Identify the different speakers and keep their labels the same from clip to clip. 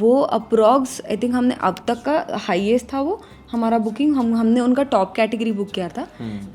Speaker 1: वो approx I think हमने अब तक का हाईएस्ट था वो हमारा बुकिंग, हमने उनका टॉप कैटेगरी बुक किया था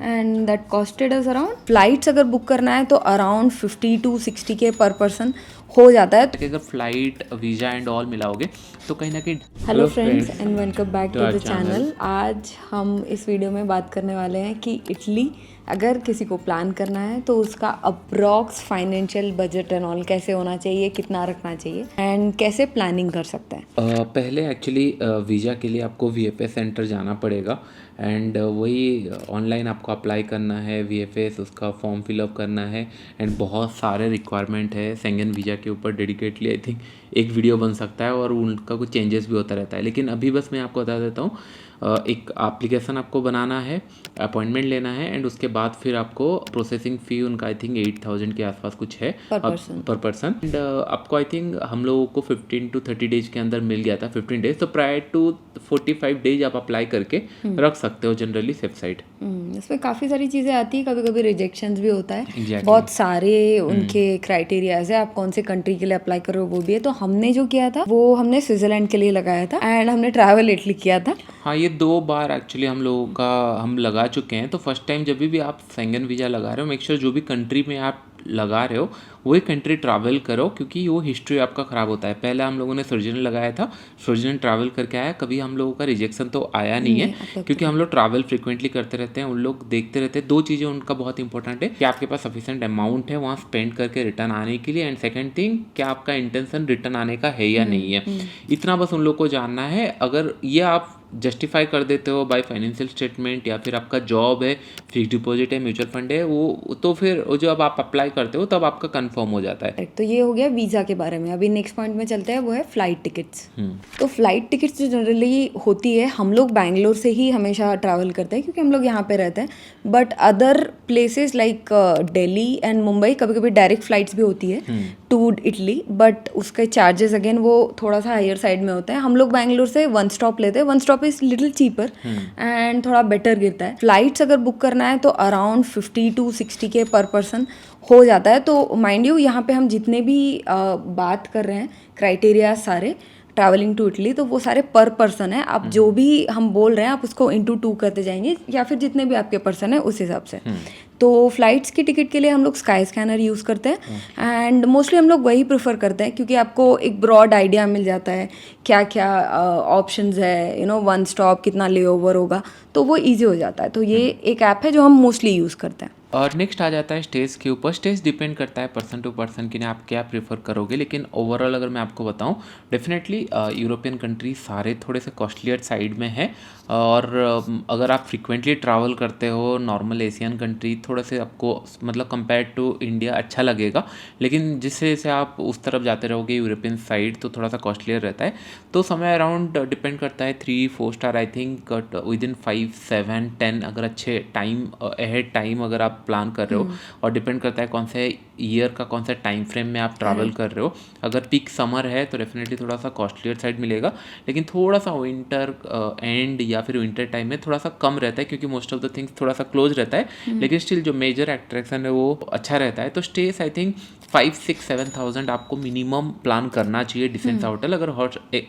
Speaker 1: and that costed us around, flights अगर बुक करना है तो अराउंड 50 to 60K पर पर्सन हो जाता है।
Speaker 2: अगर फ्लाइट वीज़ा एंड ऑल मिलाओगे तो कहीं ना कहीं।
Speaker 1: Hello friends and welcome back to the channel. आज हम इस वीडियो में बात करने वाले हैं कि इटली अगर किसी को प्लान करना है तो उसका approx financial budget and all कैसे होना चाहिए, कितना रखना चाहिए एंड कैसे प्लानिंग कर सकते हैं।
Speaker 2: पहले एक्चुअली वीज़ा के लिए आपको VFS सेंटर जाना पड़ेगा एंड वही ऑनलाइन आपको अप्लाई करना है VFS, उसका फॉर्म फिलअप करना है एंड बहुत सारे रिक्वायरमेंट है शेंगन वीज़ा के ऊपर। डेडिकेटली आई थिंक एक वीडियो बन सकता है और उनका कुछ चेंजेस भी होता रहता है, लेकिन अभी बस मैं आपको बता देता हूँ। एक एप्लीकेशन आपको बनाना है, अपॉइंटमेंट लेना है एंड उसके बाद फिर आपको प्रोसेसिंग फ़ी उनका आई थिंक 8,000 के आसपास कुछ है पर पर्सन एंड आपको आई थिंक हम लोगों को 15 to 30 डेज के अंदर मिल गया था, 15 डेज। तो प्रायर टू 45 डेज आप अप्लाई करके रख सकते हो जनरली सेफ साइड।
Speaker 1: इसमें काफ़ी सारी चीज़ें आती है, कभी कभी रिजेक्शंस भी होता है बहुत सारे उनके क्राइटेरियाज है, आप कौन से कंट्री के लिए अप्लाई करो वो भी है। तो हमने जो किया था वो हमने स्विट्जरलैंड के लिए लगाया था एंड हमने ट्रैवल इटली किया था।
Speaker 2: हाँ, ये 2 बार एक्चुअली हम लोगों का हम लगा चुके हैं। तो फर्स्ट टाइम जब भी आप शेंगन वीज़ा लगा रहे हो, मेक श्योर जो भी कंट्री में आप लगा रहे हो वही कंट्री ट्रैवल करो, क्योंकि वो हिस्ट्री आपका ख़राब होता है। पहले हम लोगों ने स्विट्जरलैंड लगाया था, स्विट्जरलैंड ट्रैवल करके आया, कभी हम लोगों का रिजेक्शन तो आया नहीं है, क्योंकि हम लोग ट्रैवल फ्रिक्वेंटली करते रहते हैं। उन लोग देखते रहते हैं। 2 चीज़ें उनका बहुत इंपॉर्टेंट है कि आपके पास सफिशिएंट अमाउंट है वहाँ स्पेंड करके रिटर्न आने के लिए, एंड सेकेंड थिंग क्या आपका इंटेंशन रिटर्न आने का है या नहीं है। इतना बस उन लोग को जानना है। अगर ये आप जस्टिफाई कर देते हो बाय फाइनेंशियल स्टेटमेंट या फिर आपका जॉब है, फिक्स डिपॉजिट है, म्यूचुअल फंड है, वो तो फिर वो जब आप अप्लाई करते हो तब आपका कंफर्म हो जाता है।
Speaker 1: तो ये हो गया वीज़ा के बारे में। अभी नेक्स्ट पॉइंट में चलते हैं, वो है फ्लाइट टिकट्स। तो फ्लाइट टिकट्स जो जनरली होती है, हम लोग बैंगलोर से ही हमेशा ट्रैवल करते हैं क्योंकि हम लोग यहाँ पे रहते हैं, but other places like Delhi and Mumbai कभी कभी डायरेक्ट फ्लाइट्स भी होती है टू इटली, बट उसके चार्जेस अगेन वो थोड़ा सा हायर साइड में होता है। हम लोग बैंगलोर से वन स्टॉप लेते हैं, one stop is little cheaper and थोड़ा बेटर गिरता है। फ्लाइट्स अगर बुक करना है तो अराउंड 50 to 60K पर पर्सन हो जाता है। तो माइंड यू यहाँ पे हम जितने भी बात कर रहे हैं क्राइटेरिया सारे ट्रैवलिंग टू इटली, तो वो सारे पर पर्सन है। आप जो भी हम बोल रहे हैं आप उसको इंटू 2 करते जाएंगे या फिर जितने भी आपके पर्सन है उस हिसाब से। तो फ्लाइट्स की टिकट के लिए हम लोग स्काई स्कैनर यूज़ करते हैं एंड मोस्टली हम लोग वही प्रेफर करते हैं क्योंकि आपको एक ब्रॉड आइडिया मिल जाता है क्या क्या ऑप्शंस है, वन स्टॉप कितना लेओवर होगा, तो वो इजी हो जाता है। तो ये एक ऐप है जो हम मोस्टली यूज़ करते हैं।
Speaker 2: और नेक्स्ट आ जाता है स्टेज के ऊपर। स्टेज डिपेंड करता है पर्सन टू पर्सन कि आप क्या प्रेफर करोगे, लेकिन ओवरऑल अगर मैं आपको बताऊं, डेफिनेटली यूरोपियन कंट्री सारे थोड़े से कॉस्टलियर साइड में है। और अगर आप फ्रिक्वेंटली ट्रैवल करते हो, नॉर्मल एशियन कंट्री थोड़े से आपको मतलब कंपेयर टू इंडिया अच्छा लगेगा, लेकिन जिससे जैसे आप उस तरफ जाते रहोगे यूरोपियन साइड तो थोड़ा सा कॉस्टलियर रहता है। तो समय अराउंड डिपेंड करता है 3-4 star I think with in 5-7-10 अगर अच्छे टाइम अहेड टाइम अगर आप प्लान कर रहे हो, और डिपेंड करता है कौन से ईयर का कौन सा टाइम फ्रेम में आप ट्रैवल कर रहे हो। अगर पीक समर है तो डेफिनेटली थोड़ा सा कॉस्टलियर साइड मिलेगा, लेकिन थोड़ा सा विंटर एंड या फिर विंटर टाइम में थोड़ा सा कम रहता है क्योंकि मोस्ट ऑफ द थिंग्स थोड़ा सा क्लोज रहता है, लेकिन स्टिल जो मेजर अट्रैक्शन है वो अच्छा रहता है। तो स्टेस आई थिंक 5-6-7,000 आपको मिनिमम प्लान करना चाहिए डिसेंट सा होटल। अगर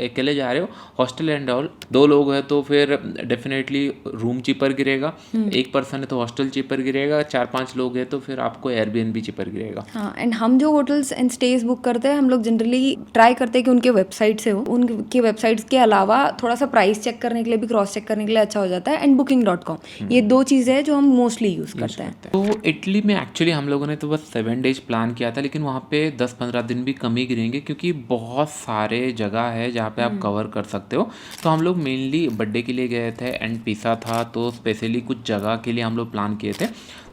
Speaker 2: अकेले जा रहे हो हॉस्टल एंड ऑल, 2 लोग हैं तो फिर डेफिनेटली रूम चीपर गिरेगा, 1 पर्सन है तो हॉस्टल चीपर गिरेगा, 4-5 लोग हैं तो फिर आपको एयरबीएनबी चीपर गिरेगा।
Speaker 1: हाँ, एंड हम जो होटल्स एंड स्टेज बुक करते हैं हम लोग जनरली ट्राई करते हैं कि उनके वेबसाइट से हो। उनकी वेबसाइट्स के अलावा थोड़ा सा प्राइस चेक करने के लिए भी, क्रॉस चेक करने के लिए अच्छा हो जाता है, एंड booking.com, ये 2 चीज़ें हैं जो हम मोस्टली यूज़ करते हैं।
Speaker 2: तो इटली में एक्चुअली हम लोगों ने तो बस 7 डेज प्लान किया था, लेकिन वहाँ पे 10-15 दिन भी कम ही गिरेंगे क्योंकि बहुत सारे जगह है जहाँ पे आप कवर कर सकते हो। तो हम लोग मेनली बर्थडे के लिए गए थे एंड पिसा था, तो स्पेशली कुछ जगह के लिए हम लोग प्लान किए थे।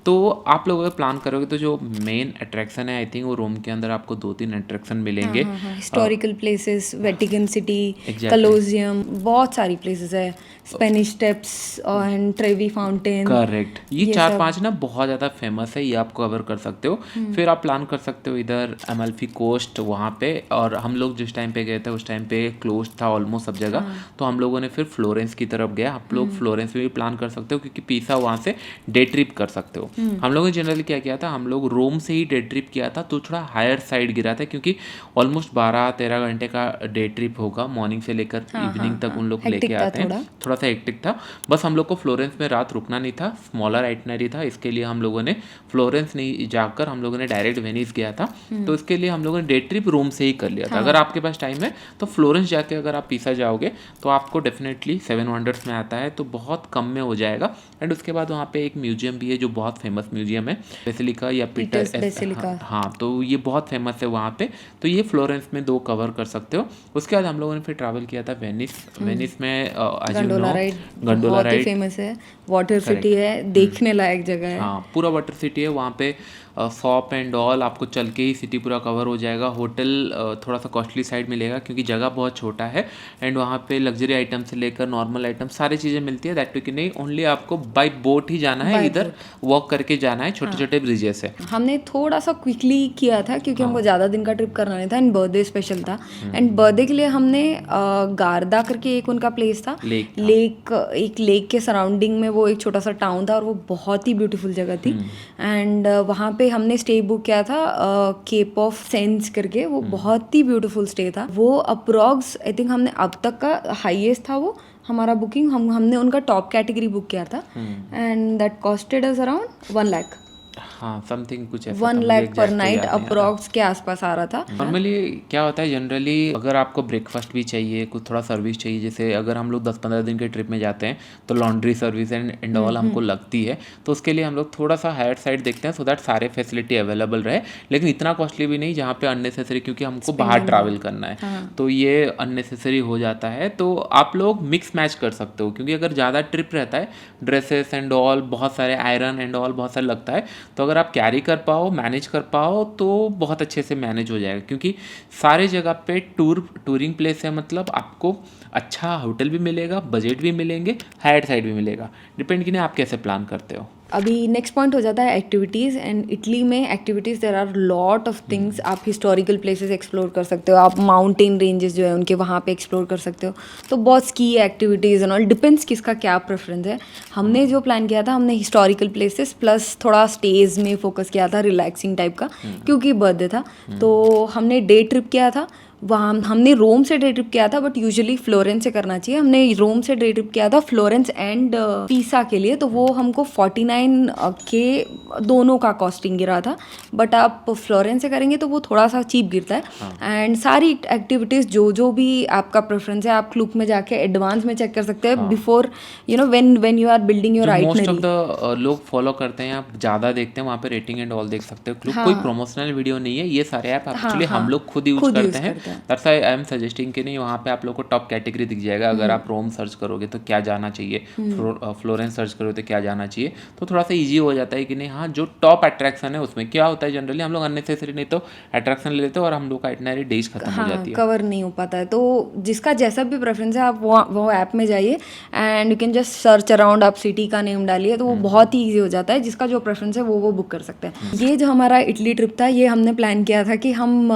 Speaker 2: तो आप लोग अगर प्लान करोगे तो जो मेन अट्रैक्शन है आई थिंक वो रोम के अंदर आपको 2-3 अट्रैक्शन मिलेंगे।
Speaker 1: हिस्टोरिकल प्लेसेस, वेटिकन सिटी, कलोजियम, बहुत सारी प्लेसेस है, Spanish steps and Trevi fountain.
Speaker 2: Correct, ये 4-5 ना बहुत ज़्यादा फेमस है, ये आप कवर कर सकते हो। फिर आप प्लान कर सकते हो इधर अमाल्फी कोस्ट वहाँ पे, और हम लोग जिस टाइम पे गए थे उस टाइम पे क्लोज था ऑलमोस्ट सब जगह। तो हम लोगों ने फिर फ्लोरेंस की तरफ गया। आप लोग फ्लोरेंस में भी प्लान कर सकते हो क्योंकि पिसा वहाँ से डे ट्रिप कर सकते हो। हम लोगों ने जनरली क्या किया था, हम लोग रोम से ही डे ट्रिप किया था, तो थोड़ा हायर साइड गिरा था क्योंकि ऑलमोस्ट 12-13 घंटे का डे ट्रिप होगा, मॉर्निंग से लेकर इवनिंग तक उन लोग लेके आते हैं। थोड़ा सा हेक्टिक था। बस हम लोग को फ्लोरेंस में रात रुकना नहीं था, स्मॉलर आइटनरी था, इसके लिए हम लोगों ने फ्लोरेंस नहीं जाकर हम लोगों ने डायरेक्ट वेनिस गया था। तो इसके लिए हम लोगों ने डे ट्रिप रोम से ही कर लिया था। अगर आपके पास टाइम है तो फ्लोरेंस जाके अगर आप पीसा जाओगे तो आपको डेफिनेटली 7 वंडर्स में आता है, तो बहुत कम में हो जाएगा। एंड उसके बाद वहाँ पे एक म्यूजियम भी है जो बहुत फेमस म्यूजियम है, बेसिलिका या पीटर्स बेसिलिका। हाँ, तो ये बहुत फेमस है वहाँ पे। तो ये फ्लोरेंस में 2 कवर कर सकते हो। उसके बाद हम लोगों ने फिर ट्रैवल किया था वेनिस। वेनिस में गंडोला राइड
Speaker 1: फेमस है, वाटर सिटी है, देखने लायक जगह है।
Speaker 2: हाँ, पूरा वाटर सिटी है वहाँ पे। शॉप एंड ऑल आपको चल के ही सिटी पूरा कवर हो जाएगा। होटल थोड़ा सा कॉस्टली साइड मिलेगा क्योंकि जगह बहुत छोटा है। एंड वहाँ पे लग्जरी आइटम से लेकर नॉर्मल आइटम सारी चीज़ें मिलती है। दैट कि नहीं, ओनली आपको बाय बोट ही जाना है, इधर वॉक करके जाना है, छोटे छोटे ब्रिजेस है।
Speaker 1: हमने थोड़ा सा क्विकली किया था क्योंकि हमको ज़्यादा दिन का ट्रिप करना नहीं था एंड बर्थडे स्पेशल था। एंड बर्थडे के लिए हमने गार्दा करके एक उनका प्लेस था, एक लेक के सराउंडिंग में वो एक छोटा सा टाउन था और वो बहुत ही ब्यूटीफुल जगह थी। एंड वहाँ पे हमने स्टे बुक किया था केप ऑफ सेंस करके, वो बहुत ही ब्यूटीफुल स्टे था। वो अप्रॉक्स आई थिंक हमने अब तक का हाईएस्ट था वो हमारा बुकिंग। हमने उनका टॉप कैटेगरी बुक किया था and that costed us around 1 lakh.
Speaker 2: हाँ, समथिंग कुछ ऐसा
Speaker 1: 1 लाख पर नाइट अप्रॉक्स के आसपास आ रहा था।
Speaker 2: नॉर्मली क्या होता है, जनरली अगर आपको ब्रेकफास्ट भी चाहिए, कुछ थोड़ा सर्विस चाहिए, जैसे अगर हम लोग 10-15 दिन के ट्रिप में जाते हैं तो लॉन्ड्री सर्विस एंड ऑल हमको लगती है, तो उसके लिए हम लोग थोड़ा सा हायर साइड देखते हैं सो दैट सारे फैसिलिटी अवेलेबल रहे, लेकिन इतना कॉस्टली भी नहीं जहाँ पे अननेसेसरी, क्योंकि हमको बाहर ट्रैवल करना है तो ये अननेसेसरी हो जाता है। तो आप लोग मिक्स मैच कर सकते हो, क्योंकि अगर ज़्यादा ट्रिप रहता है, ड्रेसेस एंड ऑल बहुत सारे, आयरन एंड ऑल बहुत सारा लगता है, तो अगर आप कैरी कर पाओ, मैनेज कर पाओ तो बहुत अच्छे से मैनेज हो जाएगा। क्योंकि सारे जगह पे टूरिंग प्लेस है, मतलब आपको अच्छा होटल भी मिलेगा, बजट भी मिलेंगे, हायर साइड भी मिलेगा, डिपेंड कि नहीं आप कैसे प्लान करते हो।
Speaker 1: अभी नेक्स्ट पॉइंट हो जाता है एक्टिविटीज़। एंड इटली में activities there are lot of things. आप हिस्टोरिकल प्लेसेस एक्सप्लोर कर सकते हो, आप माउंटेन रेंजेस जो है उनके वहाँ पे एक्सप्लोर कर सकते हो, तो बहुत ski activities and all, depends किसका क्या प्रेफरेंस है। हमने जो प्लान किया था, हमने हिस्टोरिकल प्लेसेस प्लस थोड़ा स्टेज में फोकस किया था, रिलैक्सिंग टाइप का, क्योंकि बर्थडे था। तो हमने डे ट्रिप किया था वहाँ। हमने रोम से डे ट्रिप किया था, बट यूजुअली फ्लोरेंस से करना चाहिए। हमने रोम से डे ट्रिप किया था फ्लोरेंस एंड पीसा के लिए, तो वो हमको 49 के दोनों का कॉस्टिंग गिरा था। बट आप फ्लोरेंस से करेंगे तो वो थोड़ा सा चीप गिरता है। एंड सारी एक्टिविटीज़ जो भी आपका प्रेफरेंस है, आप क्लूक में जाके एडवांस में चेक कर सकते हैं before you know when you are building your itinerary.
Speaker 2: Most of the लोग फॉलो करते हैं, आप ज़्यादा देखते हैं वहाँ पे रेटिंग एंड ऑल देख सकते हो। क्लूक कोई प्रमोशनल वीडियो नहीं है, ये सारे ऐप एक्चुअली हम लोग खुद यूज करते हैं। That's why I am suggesting कि नहीं, वहाँ पे आप लोग को टॉप कैटेगरी दिख जाएगा। अगर आप रोम सर्च करोगे तो क्या जाना चाहिए, फ्लोरेंस सर्च करोगे तो क्या जाना चाहिए, तो थोड़ा सा ईजी हो जाता है कि नहीं। हाँ, जो टॉप अट्रैक्शन है उसमें क्या होता है, जनरली हम लोग अननेसेसरी नहीं तो अट्रैक्शन ले लेते हैं और हम लोग का आइटनरी डेज खत्म हो जाती है,
Speaker 1: कवर नहीं हो पाता है। तो जिसका जैसा भी प्रेफरेंस है, आप वो ऐप में जाइए and you can just search around, आप सिटी का नेम डालिए तो वो बहुत ही ईजी हो जाता है। जिसका जो प्रेफरेंस है वो बुक कर सकते हैं। ये जो हमारा इटली ट्रिप था, ये हमने प्लान किया था कि हम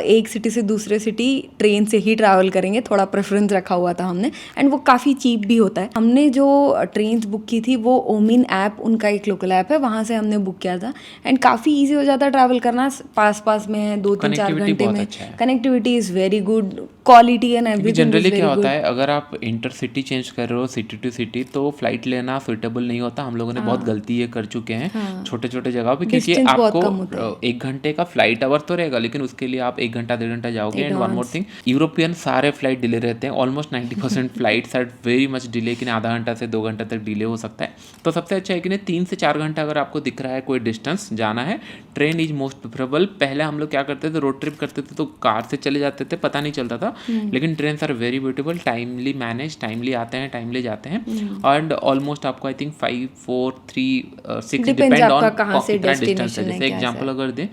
Speaker 1: एक सिटी से दूसरे सिटी ट्रेन से ही ट्रैवल करेंगे, थोड़ा प्रेफरेंस रखा हुआ था हमने। एंड वो काफ़ी चीप भी होता है। हमने जो ट्रेन बुक की थी वो ओमिन ऐप, उनका एक लोकल ऐप है, वहाँ से हमने बुक किया था। एंड काफ़ी ईजी हो जाता है ट्रैवल करना, पास में है, 2-3-4 घंटे में। Connectivity is very good, quality and everything.
Speaker 2: Generally क्या होता है, अगर आप इंटरसिटी चेंज कर रहे हो सिटी टू सिटी, तो फ्लाइट लेना सुइटेबल नहीं होता। हम लोगों ने बहुत गलती ये कर चुके हैं छोटे छोटे जगह पे, क्योंकि आपको 1 घंटे का फ्लाइट आवर तो रहेगा, लेकिन उसके लिए आप 1 घंटा 1.5 घंटा जाओगे। And one more thing, European सारे फ्लाइट डिले रहते हैं, almost 90% flights are very much delay, कि आधा घंटा से 2 घंटा तक डिले हो सकता है। तो सबसे अच्छा है कि नहीं 3 से 4 घंटा अगर आपको दिख रहा है कोई डिस्टेंस जाना है, ट्रेन इज मोस्ट प्रेफरेबल। पहले हम लोग क्या करते थे, रोड ट्रिप करते थे तो कार से चले जाते थे, पता नहीं चलता था, लेकिन train are very beautiful, timely manage, timely आते हैं, टाइमली जाते हैं। एंड ऑलमोस्ट आपको आई थिंक 5, 4, 3, 6 डिपेंड ऑन कितना डिस्टेंस है। जैसे एग्जांपल अगर दें,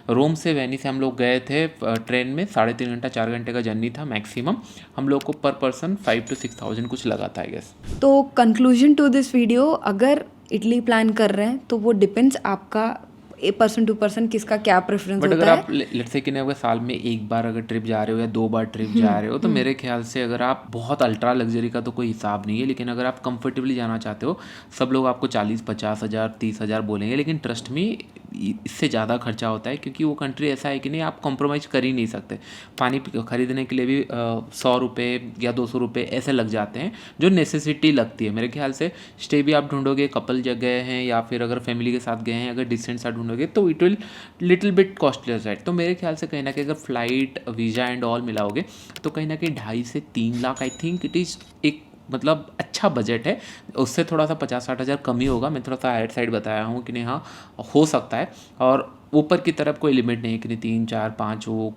Speaker 2: रोम से वेनिस हम लोग गए थे ट्रेन में, 3.5 घंटा 4 घंटे का जर्नी था मैक्सिमम। हम लोग को पर पर्सन 5 to 6,000 कुछ लगा था आई गेस।
Speaker 1: तो कंक्लूजन टू दिस वीडियो, अगर इटली प्लान कर रहे हैं तो वो डिपेंड्स आपका पर्सन टू पर्सन किसका क्या प्रेफरेंस
Speaker 2: बट
Speaker 1: होता
Speaker 2: अगर
Speaker 1: है।
Speaker 2: आप लेट्स से कि अगर साल में एक बार अगर ट्रिप जा रहे हो या 2 बार ट्रिप जा रहे हो तो मेरे ख्याल से अगर आप बहुत अल्ट्रा लग्जरी का तो कोई हिसाब नहीं है, लेकिन अगर आप कंफर्टेबली जाना चाहते हो, सब लोग आपको 40-50 हज़ार 30 हज़ार बोलेंगे, लेकिन ट्रस्ट में इससे ज़्यादा खर्चा होता है क्योंकि वो कंट्री ऐसा है कि नहीं, आप कॉम्प्रोमाइज़ कर ही नहीं सकते। पानी खरीदने के लिए भी 100 रुपये या 200 रुपये ऐसे लग जाते हैं जो नेसेसिटी लगती है। मेरे ख्याल से स्टे भी आप ढूंढोगे, कपल जगह हैं या फिर अगर फैमिली के साथ गए हैं, अगर डिसेंट सा ढूंढोगे तो it will little bit costlier side. तो मेरे ख्याल से कहीं ना कहीं अगर फ्लाइट वीज़ा एंड ऑल मिलाओगे तो कहीं ना कहीं 2.5 से 3 lakh I think it is एक मतलब अच्छा बजट है। उससे थोड़ा सा 50-60 हज़ार कम ही होगा। मैं थोड़ा सा हायर साइड बताया हूँ कि नहीं, हाँ हो सकता है। और ऊपर की तरफ कोई लिमिट नहीं है कि नहीं 3, 4, 5 हो,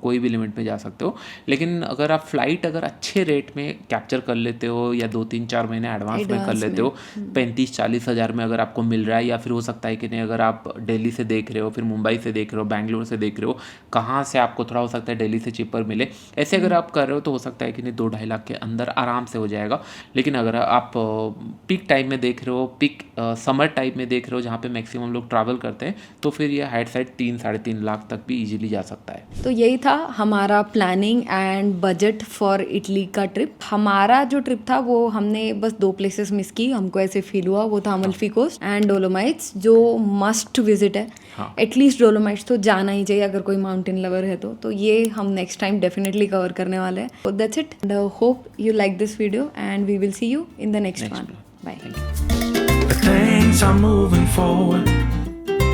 Speaker 2: कोई भी लिमिट में जा सकते हो। लेकिन अगर आप फ़्लाइट अगर अच्छे रेट में कैप्चर कर लेते हो या 2, 3, 4 महीने एडवांस में कर लेते हो, 35-40 हज़ार में अगर आपको मिल रहा है, या फिर हो सकता है कि नहीं अगर आप दिल्ली से देख रहे हो, फिर मुंबई से देख रहे हो, बैंगलोर से देख रहे हो, कहाँ से आपको थोड़ा हो सकता है दिल्ली से चिपर मिले, ऐसे अगर आप कर रहे हो तो हो सकता है कि नहीं 2-2.5 लाख के अंदर आराम से हो जाएगा। लेकिन अगर आप पीक टाइम में देख रहे हो, पीक समर टाइम में देख रहे हो जहाँ पे मैक्सिमम लोग ट्रैवल करते हैं, तो फिर ये हाइट साइड 3-3.5 लाख तक भी इजीली जा सकता है।
Speaker 1: तो यही था हमारा planning and budget for Italy का ट्रिप। हमारा जो ट्रिप था वो हमने बस 2 प्लेसेस मिस की, हमको ऐसे फील हुआ, वो था अमल्फी कोस्ट एंड डोलोमाइट्स, जो मस्ट विजिट है।
Speaker 2: हाँ।
Speaker 1: एटलीस्ट डोलोमाइट्स तो जाना ही चाहिए अगर कोई माउंटेन लवर है तो ये हम नेक्स्ट टाइम डेफिनेटली कवर करने वाले हैं। So that's it, and hope you like this video and we will see you in the next one. Bye.
Speaker 3: The things are moving forward.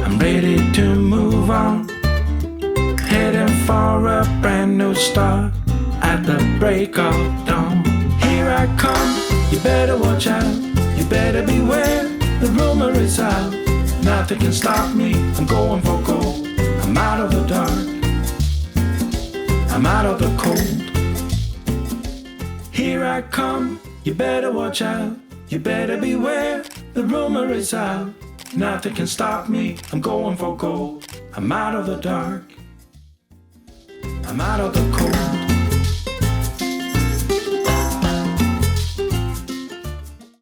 Speaker 3: I'm ready to move on. Heading for a brand new start at the break of dawn. Here I come. You better watch out. You better beware. The rumor is out. Nothing can stop me. I'm going for gold. I'm out of the dark. I'm out of the cold. Here I come. You better watch out. You better beware. The rumor is out. Nothing can stop me. I'm going for gold. I'm out of the dark. I'm out of the cold.